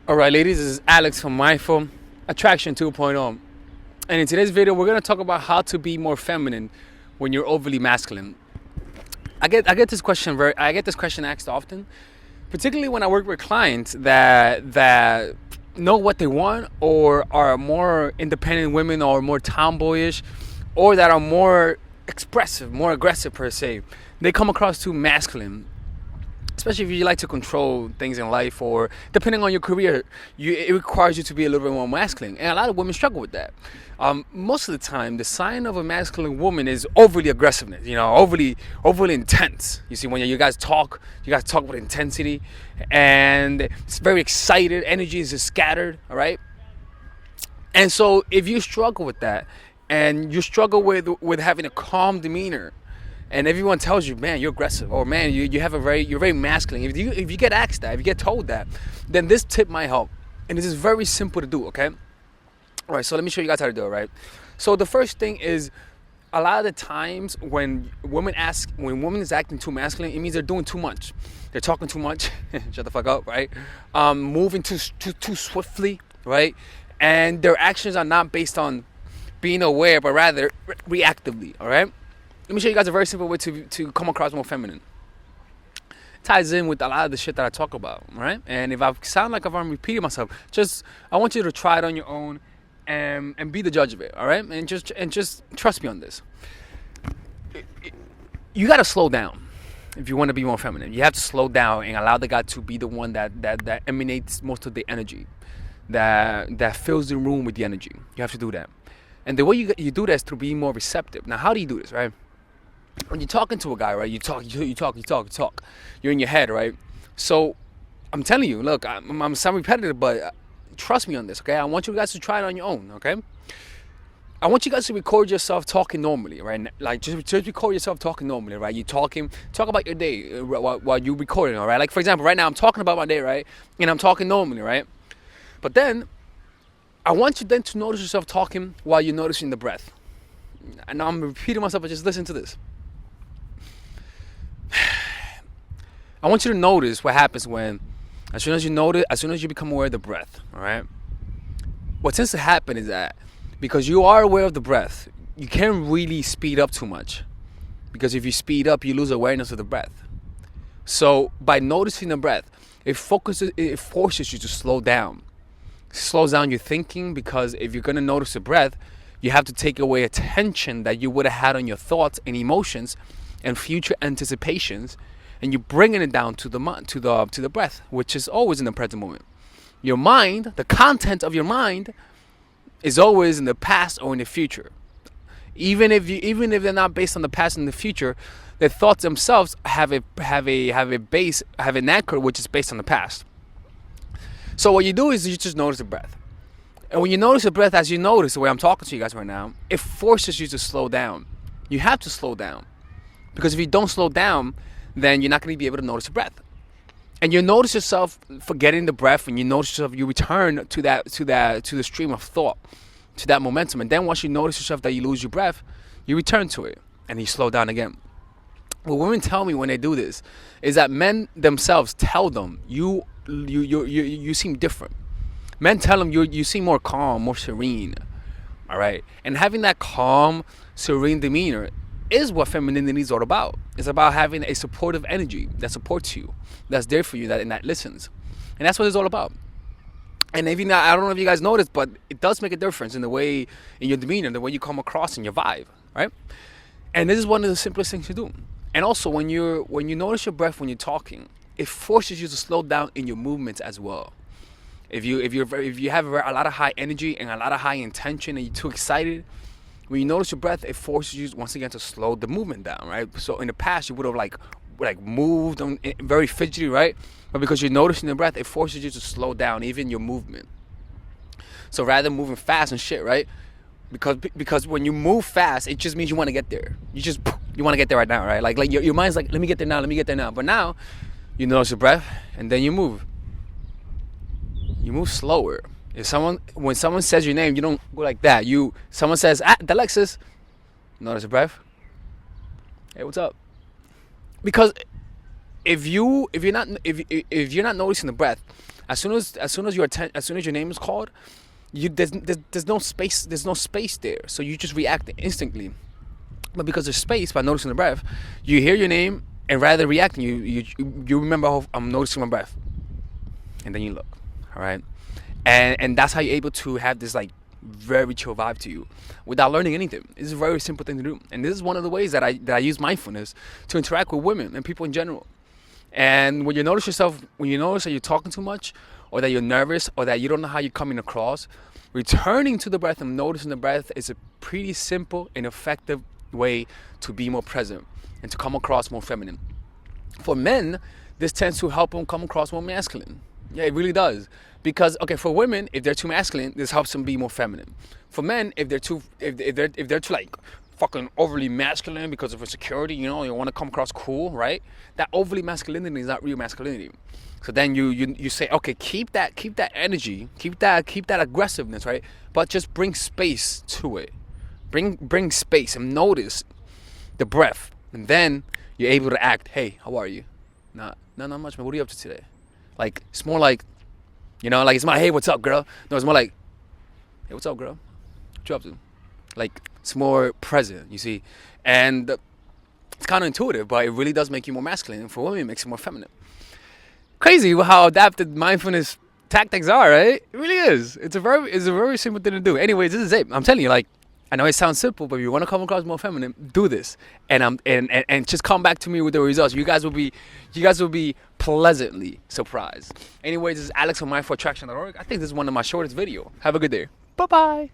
All right, ladies, this is Alex from Mindful Attraction 2.0. And in today's video, we're going to talk about how to be more feminine when you're overly masculine. I get this question asked often, particularly when I work with clients that know what they want or are more independent women or more tomboyish or that are more expressive, more aggressive per se. They come across too masculine, especially if you like to control things in life, or depending on your career, it requires you to be a little bit more masculine. And a lot of women struggle with that. Most of the time, the sign of a masculine woman is overly aggressiveness, overly intense. You see, when you guys talk with intensity, and it's very excited, energy is just scattered, all right? And so if you struggle with that, and you struggle with having a calm demeanor, and everyone tells you, man, you're aggressive, or man, you're very masculine. If you get asked that, if you get told that, then this tip might help. And this is very simple to do, okay? All right, so let me show you guys how to do it, right? So the first thing is, a lot of the times when women is acting too masculine, it means they're doing too much. They're talking too much. Shut the fuck up, right? Moving too swiftly, right? And their actions are not based on being aware, but rather reactively, all right? Let me show you guys a very simple way to come across more feminine. It ties in with a lot of the shit that I talk about, right? And if I sound like I'm repeating myself, I want you to try it on your own and be the judge of it, all right? And just trust me on this. You gotta slow down if you want to be more feminine. You have to slow down and allow the guy to be the one that emanates most of the energy, that fills the room with the energy. You have to do that. And the way you do that is through being more receptive. Now, how do you do this, right? When you're talking to a guy, right, you talk. You're in your head, right? So I'm telling you, look, I'm sound repetitive, but trust me on this, okay? I want you guys to try it on your own, okay? I want you guys to record yourself talking normally, right? Like, just record yourself talking normally, right? You talk about your day while you're recording, all right? Like, for example, right now I'm talking about my day, right? And I'm talking normally, right? But then I want you then to notice yourself talking while you're noticing the breath. And I'm repeating myself, but just listen to this. I want you to notice what happens as soon as you become aware of the breath, all right? What tends to happen is that because you are aware of the breath, you can't really speed up too much. Because if you speed up, you lose awareness of the breath. So by noticing the breath, it forces you to slow down. It slows down your thinking, because if you're going to notice the breath, you have to take away attention that you would have had on your thoughts and emotions and future anticipations, and you're bringing it down to the breath, which is always in the present moment. Your mind, the content of your mind, is always in the past or in the future. Even if they're not based on the past and the future, the thoughts themselves have an anchor which is based on the past. So what you do is you just notice the breath. And when you notice the breath, as you notice the way I'm talking to you guys right now, it forces you to slow down. You have to slow down. Because if you don't slow down, then you're not going to be able to notice the breath. And you notice yourself forgetting the breath, and you notice yourself, you return to the stream of thought, to that momentum. And then once you notice yourself that you lose your breath, you return to it and you slow down again. What women tell me when they do this is that men themselves tell them, you seem different. Men tell them you seem more calm, more serene, all right? And having that calm, serene demeanor is what femininity is all about. It's about having a supportive energy that supports you, that's there for you, that listens. And that's what it's all about. And I don't know if you guys noticed, but it does make a difference in your demeanor, the way you come across in your vibe, right? And this is one of the simplest things to do. And also, when you notice your breath when you're talking, it forces you to slow down in your movements as well. If you have a lot of high energy and a lot of high intention, and you're too excited, when you notice your breath, it forces you once again to slow the movement down, right? So in the past, you would have like moved very fidgety, right? But because you're noticing the breath, it forces you to slow down even your movement. So rather than moving fast and shit, right? Because when you move fast, it just means you want to get there. You want to get there right now, right? Like your mind's like, let me get there now. But now you notice your breath, and then you move. You move slower. When someone says your name, you don't go like that. Someone says, Alexis, notice the breath. Hey, what's up? Because if you're not noticing the breath, As soon as your name is called, there's no space. There's no space there. So you just react instantly. But because there's space, by noticing the breath, you hear your name, and rather than reacting, you remember, oh, I'm noticing my breath, and then you look. All right, and that's how you're able to have this like very chill vibe to you without learning anything. It's a very simple thing to do, and this is one of the ways that I use mindfulness to interact with women and people in general. And when you notice that you're talking too much, or that you're nervous, or that you don't know how you're coming across, returning to the breath and noticing the breath is a pretty simple and effective way to be more present and to come across more feminine. For men, this tends to help them come across more masculine. Yeah, it really does. Because okay, for women, if they're too masculine, this helps them be more feminine. For men, if they're too like fucking overly masculine because of insecurity, you want to come across cool, right? That overly masculinity is not real masculinity. So then you say, okay, keep that energy, keep that aggressiveness, right? But just bring space to it. Bring space and notice the breath, and then you're able to act. Hey, how are you? Not much, man. What are you up to today? Like, it's more like, like it's not, hey, what's up, girl? No, it's more like, hey, what's up, girl? What you up to? Like, it's more present, you see. And it's counterintuitive, but it really does make you more masculine. And for women, it makes you more feminine. Crazy how adapted mindfulness tactics are, right? It really is. It's a very simple thing to do. Anyways, this is it. I'm telling you, like, I know it sounds simple, but if you want to come across more feminine, do this, and just come back to me with the results. You guys will be pleasantly surprised. Anyways, this is Alex from mindfulattraction.org. I think this is one of my shortest videos. Have a good day. Bye bye.